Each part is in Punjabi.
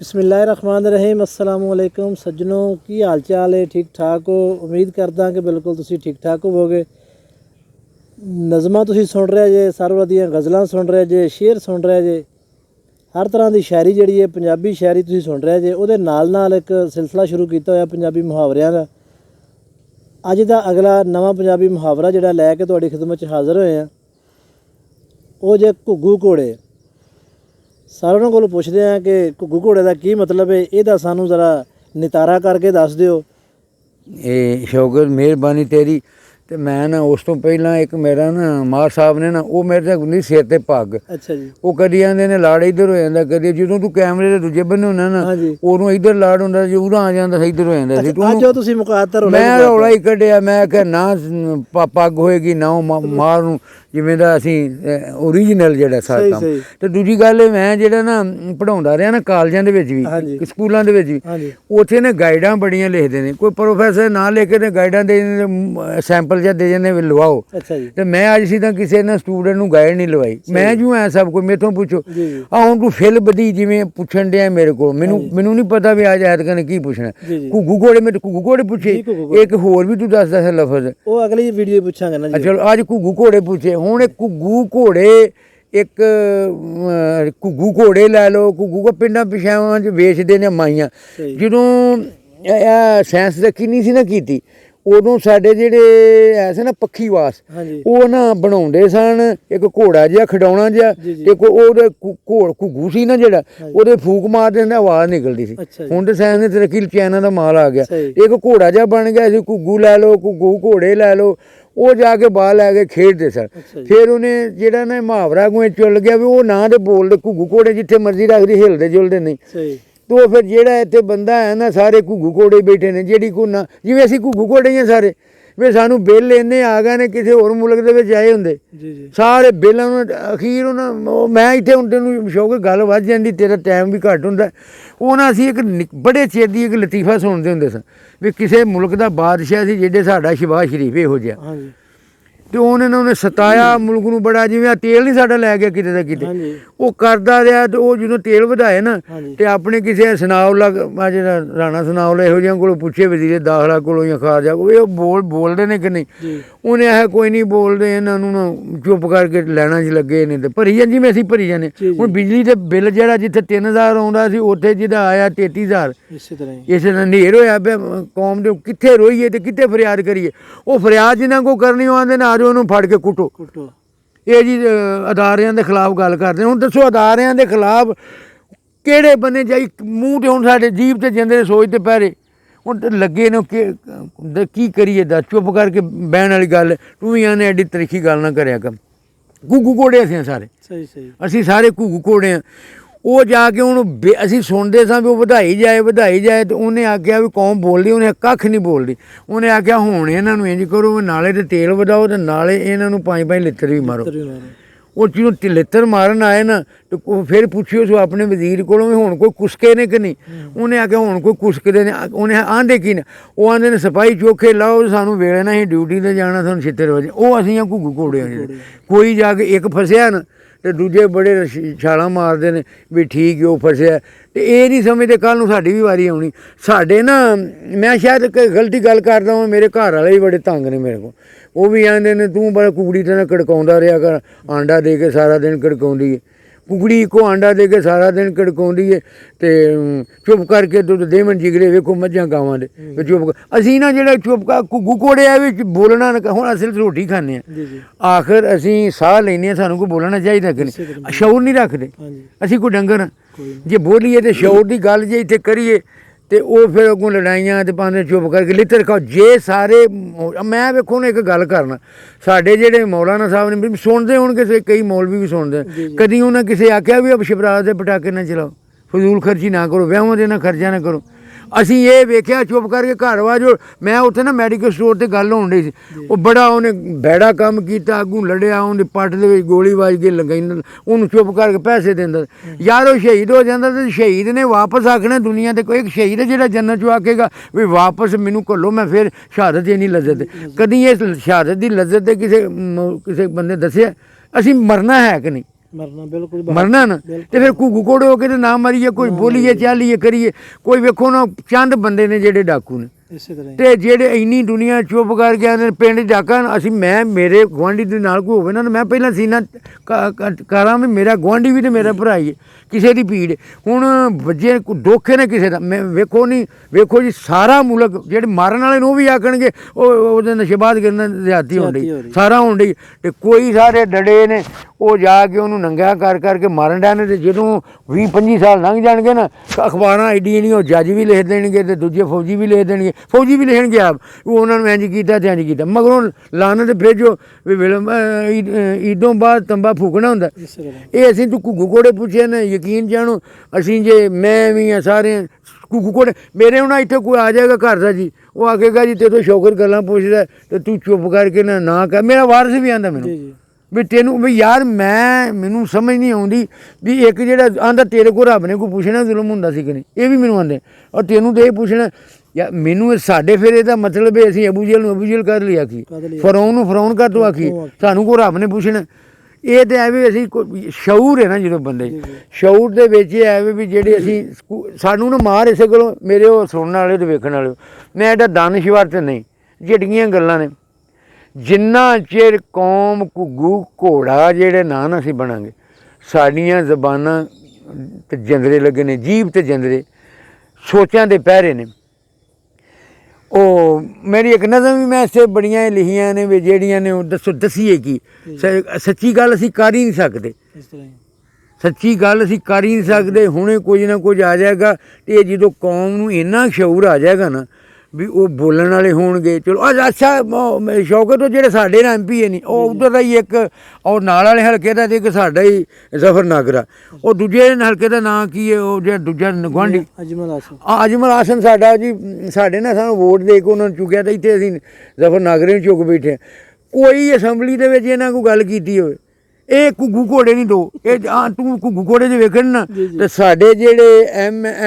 बिस्मिल्लाहिर्रहमानिर्रहीम अस्सलाम वालेकुम सज्जनों की हाल चाल है। ठीक ठाक हो? उम्मीद करदा कि बिल्कुल तुसी ठीक ठाक होवोगे। नज़मां तुसी सुन रहे जे, सरवर दियां गज़लां सुन रहे जे, शेर सुन रहे जे, हर तरह की शायरी जिहड़ी है पंजाबी शायरी तुसी सुन रहे जे। उहदे नाल नाल एक सिलसिला शुरू किया होया पंजाबी मुहावरियां दा। अज दा अगला नवां पंजाबी मुहावरा जिहड़ा लैके तुहाडी खिदमत च हाज़र होए हैं वो जे घुग्गू घोड़े। सारों को पुछते हैं कि घुग्गू घोड़े का की मतलब है, यदा सानू ज़रा नितारा करके दस दिओ। ये शौकत मेहरबानी तेरी। तो मैं ना उस तो पहला एक मेरा ना मार साहब ने ना वो मेरे तक नहीं सिर ते पग। अच्छा जी। वो कदी आंदे ने लाड़ इधर हो जाता, कदी जो तू कैमरे के दूजे बन्ने होना ना उदों इधर लाड़ होंदा, जो उरा आ जाता इधर हो जाता सी। अज जो तुसीं मुकाता रौला मैं रौला ही कढ़िया, मैं आख्या ना पग होएगी ना मार नूं जिवें दा असीं ओरीजिनल जिहड़ा सारा काम। ते दूजी गल मैं जिहड़ा ना पढ़ाउंदा रहा ना कालजां दे विच भी स्कूलां दे विच भी, उत्थे ने गाइडां बड़ियां लिखदे ने। कोई प्रोफैसर ना लिख के गाइडां दे सैंपल जिहा दे जंदे लवाओ। ते मैं अज सीधा किसी ने स्टूडेंट नूं गाइड नहीं लवाई। मैं जूं है सब कुछ मेथों पुछो। हुण तूं फिल बधी जिवें पुछण दिया मेरे को, मैनूं नहीं पता भी अज ऐतकां ने की पुछना। घुग्गू घोड़े में घुग्गू घोड़े पुछे, एक होर भी तूं दस लफज वो अगली वीडियो पुछांगे ना। चलो अज घुग्गू घोड़े पुछे। हुण घुग्गू घोड़े एक घुग्गू घोड़े लै लो, घुग्गू पिंडां पिछावां च वेचदे ने माइयां। जदों साइंस तरक्की नहीं सी ना कीती उदों साडे जिहड़े है सी ना पक्खी वास वो ना बनाउंदे सन एक घोड़ा जिहा खिडौना जिहा, एक ओहदे घुग्गू सी ना जिहड़ा ओहदे फूक मारदे ने आवाज़ निकलदी सी। हुण ते साइंस ने तरक्की चाइना दा माल आ गया, एक घोड़ा जिहा बन गया सी। घुग्गू लै लो, घुग्गू घोड़े लै लो, वो जाके बाहर लैके खेडते सन। फिर उन्हें जेह्ड़ा ना मुहावरा अगों चुल गया भी वो ना तो बोलते घुग्गू घोड़े जिथे मर्जी रखदे हिलदे जुलदे नहीं। तो फिर जेह्ड़ा इत्थे बंदा है ना सारे घुग्गू घोड़े बैठे ने, जेह्ड़ी को ना जिवें असीं घुग्गू घोड़े ही सारे वे सानू बिल इन्ने आ गए ने किसी होर मुल्क दे विच आए हुंदे सारे बिल अखीर उन्हां मैं इत्थे हुण तैनूं शौक गल वध जांदी, तेरा टाइम भी घट्ट हुंदा। ਉਹ ਨਾ ਅਸੀਂ ਇੱਕ ਬੜੇ ਚਿਰ ਦੀ ਇੱਕ ਲਤੀਫਾ ਸੁਣਦੇ ਹੁੰਦੇ ਸਾਂ ਵੀ ਕਿਸੇ ਮੁਲਕ ਦਾ ਬਾਦਸ਼ਾਹ ਸੀ ਜਿਹੜੇ ਸਾਡਾ ਸ਼ਿਬਾਜ਼ ਸ਼ਰੀਫ ਇਹੋ ਜਿਹਾ, ਤੇ ਉਹਨੇ ਸਤਾਇਆ ਮੁਲਕ ਨੂੰ ਬੜਾ। ਜਿਵੇਂ ਤੇਲ ਨਹੀਂ ਸਾਡਾ ਲੈ ਗਿਆ ਕਿਤੇ ਦਾ ਕਿਤੇ, ਉਹ ਕਰਦਾ ਰਿਹਾ। ਤੇ ਉਹ ਜਦੋਂ ਤੇਲ ਵਧਾਏ ਨਾ ਤੇ ਆਪਣੇ ਕਿਸੇ ਸਨਾਉਲਾ ਜਿਹੜਾ ਰਾਣਾ ਸਨਾਉਲਾ ਇਹੋ ਜਿਹਿਆਂ ਕੋਲੋਂ ਪੁੱਛੇ ਵਜ਼ੀਰ ਦਾਖਲਾ ਕੋਲੋਂ ਜਾਂ ਖਾਰਜਾ ਕੋਲ ਇਹ ਬੋਲਦੇ ਨੇ ਕਿ ਨਹੀਂ। ਉਹਨੇ ਆਖਿਆ ਕੋਈ ਨਹੀਂ ਬੋਲਦੇ, ਇਹਨਾਂ ਨੂੰ ਨਾ ਚੁੱਪ ਕਰਕੇ ਲੈਣਾ 'ਚ ਲੱਗੇ ਨੇ ਤੇ ਭਰੀ ਜਾਂ ਜਿਵੇਂ ਅਸੀਂ ਭਰੀ ਜਾਂਦੇ। ਹੁਣ ਬਿਜਲੀ ਦੇ ਬਿੱਲ ਜਿਹੜਾ ਜਿੱਥੇ 3000 ਆਉਂਦਾ ਸੀ ਉੱਥੇ ਜਿਹਦਾ ਆਇਆ 33,000। ਇਸੇ ਤਰ੍ਹਾਂ ਹਨੇਰ ਹੋਇਆ ਪਿਆ ਕੌਮ ਦੇ, ਕਿੱਥੇ ਰੋਈਏ ਤੇ ਕਿੱਥੇ ਫਰਿਆਦ ਕਰੀਏ। ਉਹ ਫਰਿਆਦ ਜਿਨ੍ਹਾਂ ਕੋਲ ਕਰਨੀ ਉਹ ਆਉਂਦੇ ਨੇ ਉਹਨੂੰ ਫੜ ਕੇ ਕੁੱਟੋ। ਇਹ ਜੀ ਅਦਾਰਿਆਂ ਦੇ ਖਿਲਾਫ ਗੱਲ ਕਰਦੇ। ਹੁਣ ਦੱਸੋ ਅਦਾਰਿਆਂ ਦੇ ਖਿਲਾਫ ਕਿਹੜੇ ਬੰਨੇ ਜਾਈ ਮੂੰਹ ਤੇ ਹੁਣ ਸਾਡੇ ਜੀਭ ਤੇ ਜਾਂਦੇ ਨੇ ਸੋਚਦੇ ਪੈਰੇ ਹੁਣ ਲੱਗੇ ਨੇ ਕੀ ਕਰੀਏ ਦੱਸ। ਚੁੱਪ ਕਰਕੇ ਬਹਿਣ ਵਾਲੀ ਗੱਲ। ਤੂੰ ਵੀ ਆਨੇ ਐਡੀ ਤਰੀਖੀ ਗੱਲ ਨਾ ਕਰਿਆ ਕਰ। ਘੁੱਗੂ ਘੋੜੇ ਅਸੀਂ ਸਾਰੇ, ਅਸੀਂ ਸਾਰੇ ਘੁੱਗੂ ਘੋੜੇ ਆ। ਉਹ ਜਾ ਕੇ ਹੁਣ ਅਸੀਂ ਸੁਣਦੇ ਸਾਂ ਵੀ ਉਹ ਵਧਾਈ ਜਾਏ ਤੇ ਉਹਨੇ ਆਖਿਆ ਵੀ ਕੌਮ ਬੋਲਦੀ, ਉਹਨੇ ਕੱਖ ਨਹੀਂ ਬੋਲਦੀ। ਉਹਨੇ ਆਖਿਆ ਹੁਣ ਇਹਨਾਂ ਨੂੰ ਇੰਝ ਕਰੋ ਨਾਲੇ ਤੇ ਤੇਲ ਵਧਾਓ ਤੇ ਨਾਲੇ ਇਹਨਾਂ ਨੂੰ 5 ਲਿੱਤਰ ਵੀ ਮਾਰੋ। ਉਹ ਜਦੋਂ ਲਿੱਤਰ ਮਾਰਨ ਆਏ ਨਾ ਤੇ ਫਿਰ ਪੁੱਛਿਓ ਸੋ ਆਪਣੇ ਵਜ਼ੀਰ ਕੋਲੋਂ ਵੀ ਹੁਣ ਕੋਈ ਕੁਸਕੇ ਨੇ ਕਿ ਨਹੀਂ। ਉਹਨੇ ਆਖਿਆ ਹੁਣ ਕੋਈ ਕੁਸਕਦੇ ਨੇ। ਉਹਨੇ ਆਂਦੇ ਕੀ ਨੇ, ਉਹ ਆਂਦੇ ਨੇ ਸਿਪਾਹੀ ਚੋਖੇ ਲਾਓ ਸਾਨੂੰ ਵੇਲੇ ਨਾ ਅਸੀਂ ਡਿਊਟੀ 'ਤੇ ਜਾਣਾ, ਸਾਨੂੰ ਛਿੱਤਰ ਵਜੇ। ਉਹ ਅਸੀਂ ਆ ਘੁੱਗੂ ਘੋੜੇ ਆ। ਕੋਈ ਜਾ ਕੇ ਇੱਕ ਫਸਿਆ ਨਾ ਤੇ ਦੂਜੇ ਬੜੇ ਛਾਲਾਂ ਮਾਰਦੇ ਨੇ ਵੀ ਠੀਕ ਉਹ ਫਸਿਆ। ਤੇ ਇਹ ਨਹੀਂ ਸਮਝਦੇ ਕੱਲ੍ਹ ਨੂੰ ਸਾਡੀ ਵੀ ਵਾਰੀ ਆਉਣੀ। ਸਾਡੇ ਨਾ ਮੈਂ ਸ਼ਾਇਦ ਗਲਤੀ ਗੱਲ ਕਰਦਾ ਹਾਂ, ਮੇਰੇ ਘਰ ਵਾਲੇ ਵੀ ਬੜੇ ਤੰਗ ਨੇ ਮੇਰੇ ਕੋਲ। ਉਹ ਵੀ ਆਂਦੇ ਨੇ ਤੂੰ ਬੜਾ ਕੁਕੜੀ ਤੇ ਨਾ ਕੜਕਾਉਂਦਾ ਰਿਹਾ ਕਰ, ਆਂਡਾ ਦੇ ਕੇ ਸਾਰਾ ਦਿਨ ਕੜਕਾਉਂਦੀ ਹੈ ਕੁਕੜੀ। ਇੱਕੋ ਆਂਡਾ ਦੇ ਕੇ ਸਾਰਾ ਦਿਨ ਕੜਕਾਉਂਦੀ ਹੈ ਤੇ ਚੁੱਪ ਕਰਕੇ ਦੁੱਧ ਦੇਵਨ ਜਿਗਰੇ ਵੇਖੋ ਮੱਝਾਂ ਗਾਵਾਂ ਦੇ ਚੁੱਪ। ਅਸੀਂ ਨਾ ਜਿਹੜਾ ਚੁੱਪ ਕਰ ਘੁੱਗੂ ਘੋੜਿਆਂ ਵਿੱਚ ਬੋਲਣਾ। ਹੁਣ ਅਸੀਂ ਰੋਟੀ ਖਾਂਦੇ ਹਾਂ, ਆਖਰ ਅਸੀਂ ਸਾਹ ਲੈਂਦੇ ਹਾਂ, ਸਾਨੂੰ ਕੋਈ ਬੋਲਣਾ ਚਾਹੀਦਾ ਕਿ ਨਹੀਂ। ਸ਼ੌਰ ਨਹੀਂ ਰੱਖਦੇ ਅਸੀਂ, ਕੋਈ ਡੰਗਰ ਜੇ ਬੋਲੀਏ ਤੇ ਸ਼ੌਰ ਦੀ ਗੱਲ ਜੇ ਇੱਥੇ ਕਰੀਏ ਤੇ ਉਹ ਫਿਰ ਅੱਗੋਂ ਲੜਾਈਆਂ ਤੇ ਪਾਉਂਦੇ ਚੁੱਪ ਕਰਕੇ ਲਿੱਤਰ ਖਾਓ। ਜੇ ਸਾਰੇ ਮੈਂ ਵੇਖੋ ਨਾ ਇੱਕ ਗੱਲ ਕਰਨਾ, ਸਾਡੇ ਜਿਹੜੇ ਮੌਲਾਨਾ ਸਾਹਿਬ ਨੇ ਵੀ ਸੁਣਦੇ ਹੋਣਗੇ, ਕਈ ਮੌਲਵੀ ਵੀ ਸੁਣਦੇ, ਕਦੀ ਉਹਨਾਂ ਕਿਸੇ ਆਖਿਆ ਵੀ ਸ਼ਬਰਾਤ ਦੇ ਪਟਾਕੇ ਨਾ ਚਲਾਓ, ਫਜ਼ੂਲ ਖਰਚੀ ਨਾ ਕਰੋ, ਵਿਆਹਾਂ ਦੇ ਨਾ ਖਰਚਾ ਨਾ ਕਰੋ। ਅਸੀਂ ਇਹ ਵੇਖਿਆ ਚੁੱਪ ਕਰਕੇ ਘਰ ਵਾ ਜੋ। ਮੈਂ ਉੱਥੇ ਨਾ ਮੈਡੀਕਲ ਸਟੋਰ 'ਤੇ ਗੱਲ ਹੋਣ ਡਈ ਸੀ, ਉਹ ਬੜਾ ਉਹਨੇ ਬੈੜਾ ਕੰਮ ਕੀਤਾ, ਅੱਗੋਂ ਲੜਿਆ, ਉਹਦੇ ਪੱਟ ਦੇ ਵਿੱਚ ਗੋਲੀ ਵੱਜ ਕੇ ਲਗਾਈ, ਉਹਨੂੰ ਚੁੱਪ ਕਰਕੇ ਪੈਸੇ ਦਿੰਦਾ। ਯਾਰ ਉਹ ਸ਼ਹੀਦ ਹੋ ਜਾਂਦਾ ਤੇ ਸ਼ਹੀਦ ਨੇ ਵਾਪਸ ਆਖਣਾ ਦੁਨੀਆ 'ਤੇ। ਕੋਈ ਇੱਕ ਸ਼ਹੀਦ ਹੈ ਜਿਹੜਾ ਜੰਨਤ 'ਚੋਂ ਆਖੇਗਾ ਵੀ ਵਾਪਸ ਮੈਨੂੰ ਘੱਲੋ, ਮੈਂ ਫਿਰ ਸ਼ਹਾਦਤ ਇਹ ਨਹੀਂ ਲੱਜ਼ਤ। ਕਦੀ ਇਹ ਸ਼ਹਾਦਤ ਦੀ ਲੱਜ਼ਤ ਤੇ ਕਿਸੇ ਬੰਦੇ ਦੱਸਿਆ ਅਸੀਂ ਮਰਨਾ ਹੈ ਕਿ ਨਹੀਂ। ਮਰਨਾ ਬਿਲਕੁਲ ਮਰਨਾ ਨਾ। ਤੇ ਫਿਰ ਘੁੱਗੂ ਕੋੜੇ ਹੋ ਕੇ ਤੇ ਨਾ ਮਰੀਏ, ਕੋਈ ਬੋਲੀਏ ਚਾਲੀਏ ਕਰੀਏ। ਕੋਈ ਵੇਖੋ ਨਾ ਚੰਦ ਬੰਦੇ ਨੇ ਜਿਹੜੇ ਡਾਕੂ ਨੇ, ਇਸੇ ਤਰ੍ਹਾਂ ਤੇ ਜਿਹੜੇ ਇੰਨੀ ਦੁਨੀਆ ਚੁੱਪ ਕਰ ਗਿਆ ਨੇ ਪਿੰਡ ਡਾਕਾ। ਅਸੀਂ ਮੈਂ ਮੇਰੇ ਗੁਆਂਢੀ ਦੇ ਨਾਲ ਕੋਈ ਹੋਵੇ ਨਾ, ਮੈਂ ਪਹਿਲਾਂ ਸੀਨਾ ਕਰਾਂ ਵੀ ਮੇਰਾ ਗੁਆਂਢੀ ਵੀ ਤੇ ਮੇਰਾ ਭਰਾ ਹੀ ਹੈ, ਕਿਸੇ ਦੀ ਭੀੜ। ਹੁਣ ਵੱਜੇ ਦੁੱਖ ਨੇ ਕਿਸੇ ਦਾ, ਮੈਂ ਵੇਖੋ ਨਹੀਂ, ਵੇਖੋ ਜੀ ਸਾਰਾ ਮੁਲਕ ਜਿਹੜੇ ਮਾਰਨ ਵਾਲੇ ਨੂੰ ਉਹ ਵੀ ਆਖਣਗੇ ਉਹਦੇ ਨਸ਼ੇਬਾਜ਼ ਕਰਨ ਜ਼ਿਆਦਤੀ ਹੋਣ ਡਈ, ਸਾਰਾ ਹੋਣ ਡਈ। ਤੇ ਕੋਈ ਸਾਰੇ ਡੜੇ ਨੇ, ਉਹ ਜਾ ਕੇ ਉਹਨੂੰ ਨੰਗਾ ਕਰ ਕਰਕੇ ਮਾਰਨ ਡਿਆ ਨੇ। ਤੇ ਜਦੋਂ 20-25 ਸਾਲ ਲੰਘ ਜਾਣਗੇ ਨਾ, ਅਖਬਾਰਾਂ ਐਡੀਆਂ ਨਹੀਂ, ਉਹ ਜੱਜ ਵੀ ਲਿਖ ਦੇਣਗੇ ਤੇ ਦੂਜੇ ਫੌਜੀ ਵੀ ਲਿਖ ਦੇਣਗੇ, ਫੌਜੀ ਵੀ ਲਿਖਣਗੇ ਆਪ ਉਹ ਉਹਨਾਂ ਨੂੰ ਇੰਝ ਕੀਤਾ ਤੇ ਇੰਝ ਕੀਤਾ। ਮਗਰੋਂ ਲਾਨਤ ਭੇਜੋ ਵੀ ਈਦੋਂ ਬਾਅਦ ਤੰਬਾ ਫੂਕਣਾ ਹੁੰਦਾ। ਇਹ ਅਸੀਂ ਤੂੰ ਘੁੱਗੂ ਕੋੜੇ ਪੁੱਛੇ ਨੇ, ਯਕੀਨ ਜਾਣੋ ਅਸੀਂ ਜੇ ਮੈਂ ਵੀ ਆ ਸਾਰੇ ਘੁੱਗੂ ਕੋੜੇ। ਮੇਰੇ ਹੁਣ ਇੱਥੇ ਕੋਈ ਆ ਜਾਏਗਾ ਘਰ ਦਾ ਜੀ, ਉਹ ਆਖੇਗਾ ਜੀ ਤੇਰੇ ਤੋਂ ਸ਼ੌਕਰ ਗੱਲਾਂ ਪੁੱਛਦਾ ਤੇ ਤੂੰ ਚੁੱਪ ਕਰਕੇ ਨਾ ਕਰ। ਮੇਰਾ ਵਾਰਸ ਵੀ ਆਂਦਾ ਮੈਨੂੰ ਵੀ ਤੈਨੂੰ ਵੀ ਯਾਰ ਮੈਨੂੰ ਸਮਝ ਨਹੀਂ ਆਉਂਦੀ ਵੀ ਇੱਕ ਜਿਹੜਾ ਆਂਦਾ ਤੇਰੇ ਕੋਲ ਰੱਬ ਨੇ ਕੋਈ ਪੁੱਛਣਾ ਜ਼ੁਲਮ ਹੁੰਦਾ ਸੀ ਕਿ ਨਹੀਂ, ਇਹ ਵੀ ਮੈਨੂੰ ਆਂਦੇ। ਔਰ ਤੈਨੂੰ ਤਾਂ ਇਹ ਪੁੱਛਣਾ ਯਾਰ ਮੈਨੂੰ ਸਾਡੇ ਫਿਰ ਇਹਦਾ ਮਤਲਬ ਹੈ ਅਸੀਂ ਅਬੂ ਜਹਲ ਨੂੰ ਅਬੂ ਜਹਲ ਕਰ ਲਿਆ ਕੀ, ਫਰੌਨ ਨੂੰ ਫਰੌਨ ਕਰ ਤੋਂ ਆਖੀ, ਸਾਨੂੰ ਕੋਈ ਰੱਬ ਨੇ ਪੁੱਛਣਾ। ਇਹ ਤਾਂ ਐਵੇਂ ਅਸੀਂ ਸ਼ਊਰ ਹੈ ਨਾ, ਜਦੋਂ ਬੰਦੇ ਸ਼ਊਰ ਦੇ ਵਿੱਚ ਇਹ ਐਵੇਂ ਵੀ ਜਿਹੜੇ ਅਸੀਂ ਸਾਨੂੰ ਨਾ ਮਾਰ ਇਸੇ ਕੋਲੋਂ ਮੇਰੇ ਉਹ ਸੁਣਨ ਵਾਲੇ ਤੇ ਵੇਖਣ ਵਾਲੇ। ਮੈਂ ਐਡਾ ਦਾਨਸ਼ਵਰ ਤੇ ਨਹੀਂ, ਜਿਹੜੀਆਂ ਗੱਲਾਂ ਨੇ ਜਿੰਨਾ ਚਿਰ ਕੌਮ ਘੁੱਗੂ ਘੋੜਾ ਜਿਹੜੇ ਨਾਂ ਅਸੀਂ ਬਣਾਂਗੇ, ਸਾਡੀਆਂ ਜ਼ਬਾਨਾਂ ਤੇ ਜੰਦਰੇ ਲੱਗੇ ਨੇ, ਜੀਭ ਤੇ ਜੰਦਰੇ ਸੋਚਾਂ ਦੇ ਪਹਿਰੇ ਨੇ। ਉਹ ਮੇਰੀ ਇੱਕ ਨਜ਼ਮ ਵੀ ਮੈਂ ਇਸੇ ਬੜੀਆਂ ਲਿਖੀਆਂ ਨੇ ਵੀ ਜਿਹੜੀਆਂ ਨੇ ਉਹ ਦੱਸੀਏ ਕੀ ਸੱਚੀ ਗੱਲ ਅਸੀਂ ਕਰ ਹੀ ਨਹੀਂ ਸਕਦੇ, ਸੱਚੀ ਗੱਲ ਅਸੀਂ ਕਰ ਹੀ ਨਹੀਂ ਸਕਦੇ। ਹੁਣੇ ਕੁਝ ਨਾ ਕੁਝ ਆ ਜਾਏਗਾ ਤੇ ਜਦੋਂ ਕੌਮ ਨੂੰ ਇੰਨਾ ਸ਼ਊਰ ਆ ਜਾਏਗਾ ਨਾ ਵੀ ਉਹ ਬੋਲਣ ਵਾਲੇ ਹੋਣਗੇ। ਚਲੋ ਅੱਛਾ ਸ਼ੌਕਤ ਉਹ ਜਿਹੜੇ ਸਾਡੇ ਨਾਲ MP ਨਹੀਂ, ਉਹ ਉੱਧਰ ਦਾ ਹੀ ਇੱਕ, ਔਰ ਨਾਲ ਵਾਲੇ ਹਲਕੇ ਦਾ ਇੱਕ ਸਾਡਾ ਹੀ ਜ਼ਫਰਨਗਰ, ਉਹ ਦੂਜੇ ਹਲਕੇ ਦਾ ਨਾਂ ਕੀ ਹੈ, ਉਹ ਜਿਹੜਾ ਦੂਜਾ ਗੁਆਂਢੀ ਅਜਮਲ ਹਾਸਨ ਸਾਡਾ ਜੀ, ਸਾਡੇ ਨਾਲ ਸਾਨੂੰ ਵੋਟ ਦੇ ਕੇ ਉਹਨਾਂ ਨੂੰ ਚੁੱਕਿਆ ਤਾਂ ਇੱਥੇ ਅਸੀਂ ਜ਼ਫਰਨਗਰ ਨੂੰ ਚੁੱਕ ਬੈਠੇ। ਕੋਈ ਅਸੈਂਬਲੀ ਦੇ ਵਿੱਚ ਇਹਨਾਂ ਕੋਈ ਗੱਲ ਕੀਤੀ ਹੋਵੇ, ਇਹ ਘੁੱਗੂ ਘੋੜੇ ਨਹੀਂ ਦੋ, ਇਹ ਤੂੰ ਘੁੱਗੂ ਘੋੜੇ 'ਚ ਵੇਖਣ ਨਾ। ਤੇ ਸਾਡੇ ਜਿਹੜੇ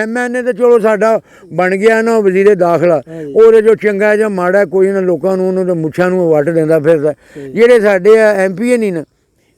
MN ਤੇ ਚਲੋ ਸਾਡਾ ਬਣ ਗਿਆ ਨਾ ਵਜ਼ੀਰੇ ਦਾਖਲਾ, ਉਹਦੇ ਜੋ ਚੰਗਾ ਜਾਂ ਮਾੜਾ ਕੋਈ ਨਾ ਲੋਕਾਂ ਨੂੰ ਉਹਨਾਂ ਦੇ ਮੁੱਛਾਂ ਨੂੰ ਵੱਟ ਦਿੰਦਾ ਫਿਰਦਾ। ਜਿਹੜੇ ਸਾਡੇ MP ਨਹੀਂ ਨਾ,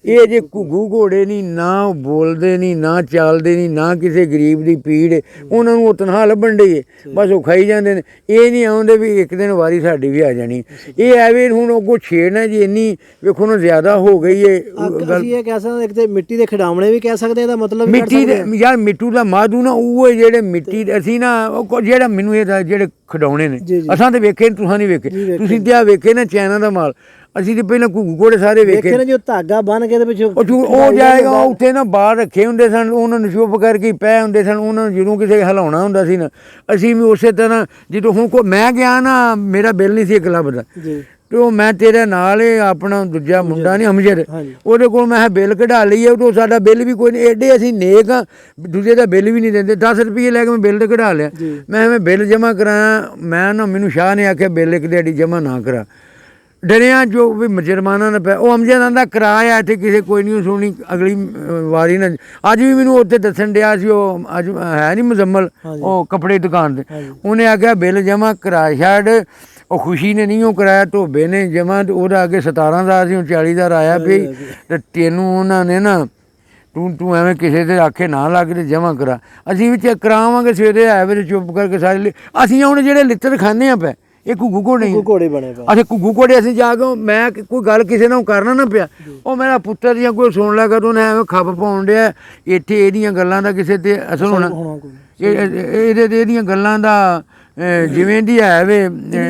ਇਹ ਜੇ ਘੁੱਗੂ ਘੋੜੇ ਨਹੀਂ, ਨਾ ਉਹ ਬੋਲਦੇ ਨਹੀਂ, ਨਾ ਚੱਲਦੇ ਨਹੀਂ, ਨਾ ਕਿਸੇ ਗਰੀਬ ਦੀ ਪੀੜ ਉਹਨਾਂ ਨੂੰ ਉਹ ਤਨਖਾਹ ਲੱਭਣ ਡਈ ਹੈ, ਬਸ ਉਹ ਖਾਈ ਜਾਂਦੇ ਨੇ। ਇਹ ਨਹੀਂ ਆਉਂਦੇ ਵੀ ਇੱਕ ਦਿਨ ਵਾਰੀ ਸਾਡੀ ਵੀ ਆ ਜਾਣੀ। ਇਹ ਐਵੇਂ ਹੁਣ ਅੱਗੋਂ ਛੇੜਨਾ ਜੀ ਇੰਨੀ ਵੇਖੋ ਨਾ ਜ਼ਿਆਦਾ ਹੋ ਗਈ ਹੈ ਗੱਲ। ਇਹ ਕਹਿ ਸਕਦੇ ਇੱਕ ਤੇ ਮਿੱਟੀ ਦੇ ਖਿਡਾਉਣੇ ਵੀ ਕਹਿ ਸਕਦੇ, ਇਹਦਾ ਮਤਲਬ ਮਿੱਟੀ ਦੇ ਯਾਰ ਮਿੱਟੂ ਦਾ ਮਾਧੂ ਨਾ ਉਹ ਜਿਹੜੇ ਮਿੱਟੀ ਅਸੀਂ ਨਾ ਉਹ ਜਿਹੜਾ ਮੈਨੂੰ ਇਹ ਜਿਹੜੇ ਖਿਡਾਉਣੇ ਨੇ ਅਸਾਂ ਤੇ ਵੇਖੇ, ਤੁਸੀਂ ਨਹੀਂ ਵੇਖੇ, ਤੁਸੀਂ ਤੇ ਆ ਵੇਖੇ ਨਾ ਚਾਈਨਾ ਦਾ ਮਾਲ। ਅਸੀਂ ਤੇ ਪਹਿਲਾਂ ਘੁੱਗੂ ਘੋੜੇ ਸਾਰੇ ਵੇਖੇ ਨੇ, ਜੋ ਧਾਗਾ ਬੰਨ ਕੇ ਦੇ ਪਿੱਛੋਂ ਉਹ ਜਾਏਗਾ ਉੱਥੇ ਨਾ ਬਾਹਰ ਰੱਖੇ ਹੁੰਦੇ ਸਨ, ਉਹਨਾਂ ਨੂੰ ਚੁੱਪ ਕਰਕੇ ਪਏ ਹੁੰਦੇ ਸਨ। ਉਹਨਾਂ ਨੂੰ ਜਦੋਂ ਕਿਸੇ ਹਿਲਾਉਣਾ ਹੁੰਦਾ ਸੀ ਨਾ, ਅਸੀਂ ਵੀ ਉਸੇ ਤਰ੍ਹਾਂ ਜਦੋਂ ਹੁਣ ਮੈਂ ਗਿਆ ਨਾ, ਮੇਰਾ ਬਿੱਲ ਨਹੀਂ ਸੀ ਇੱਕ ਲੱਭਦਾ ਤੇ ਉਹ ਮੈਂ ਤੇਰੇ ਨਾਲ ਆਪਣਾ ਦੂਜਾ ਮੁੰਡਾ ਨਹੀਂ ਅਮਜਦ, ਉਹਦੇ ਕੋਲ ਮੈਂ ਬਿੱਲ ਕਢਾ ਲਈਏ, ਉਹ ਸਾਡਾ ਬਿੱਲ ਵੀ ਕੋਈ ਨਹੀਂ, ਐਡੇ ਅਸੀਂ ਨੇਕ ਆ, ਦੂਜੇ ਦਾ ਬਿੱਲ ਵੀ ਨਹੀਂ ਦਿੰਦੇ। 10 ਰੁਪਏ ਲੈ ਕੇ ਮੈਂ ਬਿੱਲ ਤੇ ਕਢਾ ਲਿਆ। ਮੈਂ ਬਿੱਲ ਜਮ੍ਹਾਂ ਕਰਾਇਆ, ਮੈਂ ਨਾ ਮੈਨੂੰ ਸ਼ਾਹ ਨੇ ਆਖਿਆ ਬਿੱਲ ਇੱਕ ਦਿਹਾੜੀ ਜਮ੍ਹਾਂ ਨਾ ਕਰਾ, ਡਰਿਆ ਜੋ ਵੀ ਜੁਰਮਾਨਾ ਨਾ ਪਿਆ। ਉਹ ਅਮਜਦ ਆਂਦਾ ਕਿਰਾਇਆ ਇੱਥੇ ਕਿਸੇ ਕੋਈ ਨਹੀਂ ਸੁਣੀ, ਅਗਲੀ ਵਾਰੀ ਨਾ। ਅੱਜ ਵੀ ਮੈਨੂੰ ਉੱਥੇ ਦੱਸਣ ਡਿਆ ਸੀ, ਉਹ ਅੱਜ ਹੈ ਨਹੀਂ ਮੁਜ਼ੰਮਲ, ਉਹ ਕੱਪੜੇ ਦੁਕਾਨ 'ਤੇ, ਉਹਨੇ ਆਖਿਆ ਬਿੱਲ ਜਮ੍ਹਾਂ ਕਰਾ ਛੱਡ। ਉਹ ਖੁਸ਼ੀ ਨੇ ਨਹੀਂ ਉਹ ਕਰਾਇਆ, ਧੋਬੇ ਨੇ ਜਮ੍ਹਾਂ, ਉਹਦਾ ਅੱਗੇ 17,000 ਸੀ, ਉਹ 40,000 ਆਇਆ ਪਈ। ਤੇ ਤੈਨੂੰ ਉਹਨਾਂ ਨੇ ਨਾ ਤੂੰ ਐਵੇਂ ਕਿਸੇ ਦੇ ਆਖੇ ਨਾ ਲੱਗ ਤੇ ਜਮ੍ਹਾਂ ਕਰਾ। ਅਸੀਂ ਵੀ ਚੈੱਕ ਕਰਾਵਾਂਗੇ ਸਵੇਰੇ ਐਵਰੇਜ ਚੁੱਪ ਕਰਕੇ ਸਾਰੇ। ਅਸੀਂ ਹੁਣ ਜਿਹੜੇ ਲਿੱਤਰ ਖਾਂਦੇ ਆ ਪਏ ਇਹ ਘੁੱਗੂ ਘੋੜੇ ਬਣੇ। ਅੱਛਾ ਘੁੱਗੂ ਘੋੜੇ ਅਸੀਂ ਜਾ ਕੇ ਮੈਂ ਕੋਈ ਗੱਲ ਕਿਸੇ ਨਾਲ ਕਰਨਾ ਨਾ ਪਿਆ, ਉਹ ਮੇਰਾ ਪੁੱਤਰ ਦੀਆਂ ਕੋਈ ਸੁਣ ਲਿਆ ਕਰ, ਉਹਨੇ ਐਵੇਂ ਖੱਪ ਪਾਉਣ ਡਿਆ ਇੱਥੇ ਇਹਦੀਆਂ ਗੱਲਾਂ ਦਾ ਕਿਸੇ ਤੇ ਅਸਰ ਹੋਣਾ, ਇਹਦੀਆਂ ਗੱਲਾਂ ਦਾ ਜਿਵੇਂ ਦੀ ਹੈ ਵੇ,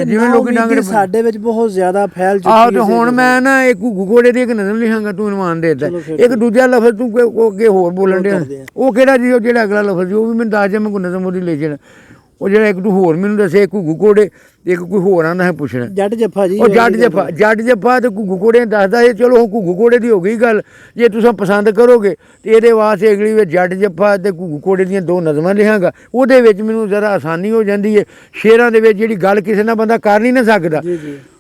ਜਿਵੇਂ ਲੋਕੀ ਡੰਗਰ ਸਾਡੇ ਵਿੱਚ ਬਹੁਤ ਜ਼ਿਆਦਾ ਫੈਲ ਚੁੱਕੀ ਹੈ। ਆਹੋ ਤੇ ਹੁਣ ਮੈਂ ਨਾ ਇੱਕ ਘੁੱਗੂ ਘੋੜੇ ਦੀ ਇੱਕ ਨਜ਼ਮ ਲਿਖਾਂਗਾ, ਤੂੰ ਇਨਵਾਨ ਦੇ ਦਿੱਤਾ। ਇੱਕ ਦੂਜਾ ਲਫ਼ਜ਼ ਤੂੰ ਅੱਗੇ ਹੋਰ ਬੋਲਣ ਡਿਆ, ਉਹ ਕਿਹੜਾ ਜੀ, ਉਹ ਜਿਹੜਾ ਅਗਲਾ ਲਫ਼ਜ਼ ਉਹ ਵੀ ਮੈਨੂੰ ਦੱਸ ਜਾ, ਮੈਂ ਕੋਈ ਨਜ਼ਮ ਉਹਦੀ ਲਿਖ ਜਾਣਾ। ਉਹ ਜਿਹੜਾ ਇੱਕ ਤੂੰ ਹੋਰ ਮੈਨੂੰ ਦੱਸੇ ਘੁੱਗੂ ਘੋੜੇ, ਇੱਕ ਕੋਈ ਹੋਰ ਆਂਦਾ ਹੈ ਪੁੱਛਣਾ ਜੱਟ ਜੱਫਾ ਜੀ, ਉਹ ਜੱਟ ਜੱਫਾ ਤੇ ਘੁੱਗੂ ਘੋੜੇ ਦੱਸਦਾ ਇਹ। ਚਲੋ ਹੁਣ ਘੁੱਗੂ ਘੋੜੇ ਦੀ ਹੋ ਗਈ ਗੱਲ, ਜੇ ਤੁਸੀਂ ਪਸੰਦ ਕਰੋਗੇ ਤੇ ਇਹਦੇ ਵਾਸਤੇ ਅਗਲੀ ਵਿੱਚ ਜੱਟ ਜੱਫਾ ਤੇ ਘੁੱਗੂ ਘੋੜੇ ਦੀਆਂ 2 ਨਜ਼ਮਾਂ ਲਿਖਾਂਗਾ। ਉਹਦੇ ਵਿੱਚ ਮੈਨੂੰ ਜ਼ਰਾ ਆਸਾਨੀ ਹੋ ਜਾਂਦੀ ਹੈ। ਸ਼ੇਰਾਂ ਦੇ ਵਿੱਚ ਜਿਹੜੀ ਗੱਲ ਕਿਸੇ ਨਾਲ ਬੰਦਾ ਕਰ ਨਹੀਂ ਨਾ ਸਕਦਾ,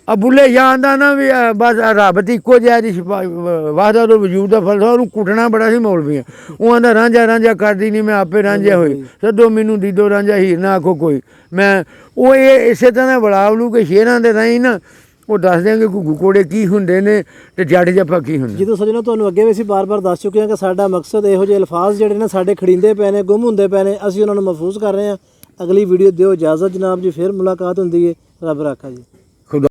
ਆ ਬੁੱਲੇ ਸ਼ਾਹ ਆਂਦਾ ਨਾ ਵੀ ਬਸ ਰੱਬ ਤੇ ਇੱਕੋ ਜਿਹਾ ਦੀ ਵਾਹਦਾ ਤੋਂ ਵਜੂਦ ਦਾ ਫਲਸਫਾ, ਉਹਨੂੰ ਕੁੱਟਣਾ ਬੜਾ ਸੀ ਮੌਲਵੀਆਂ। ਉਹ ਆਂਦਾ ਰਾਂਝਾ ਕਰਦੀ ਨਹੀਂ, ਮੈਂ ਆਪੇ ਰਾਂਝਾ ਹੋਈ, ਸੱਦੋ ਮੈਨੂੰ ਦੀਦੋ ਰਾਂਝਾ ਹੀਰ ਨਾ ਆਖੋ ਕੋਈ। ਮੈਂ ਉਹ ਇਹ ਇਸੇ ਤਰ੍ਹਾਂ ਬਲਾਵਲੂ ਕੇ ਸ਼ੇਰਾਂ ਦੇ ਰਾਹੀਂ ਨਾ ਉਹ ਦੱਸ ਦਿਆਂਗੇ ਘੁੱਗੂ ਕੋੜੇ ਕੀ ਹੁੰਦੇ ਨੇ ਤੇ ਜੱਟ ਜੱਫਾ ਕੀ ਹੁੰਦਾ। ਜਦੋਂ ਸੱਜਣੋ ਤੁਹਾਨੂੰ ਅੱਗੇ ਵੀ ਅਸੀਂ ਬਾਰ-ਬਾਰ ਦੱਸ ਚੁੱਕੇ ਹਾਂ ਕਿ ਸਾਡਾ ਮਕਸਦ ਇਹੋ ਜਿਹੇ ਅਲਫਾਜ਼ ਜਿਹੜੇ ਨੇ ਸਾਡੇ ਖੜੀਂਦੇ ਪਏ ਨੇ, ਗੁੰਮ ਹੁੰਦੇ ਪਏ ਨੇ, ਅਸੀਂ ਉਹਨਾਂ ਨੂੰ ਮਹਿਫੂਜ਼ ਕਰ ਰਹੇ ਹਾਂ। ਅਗਲੀ ਵੀਡੀਓ ਦਿਓ ਇਜਾਜ਼ਤ ਜਨਾਬ ਜੀ, ਫਿਰ ਮੁਲਾਕਾਤ ਹੁੰਦੀ ਹੈ। ਰੱਬ ਰਾਖਾ ਜੀ।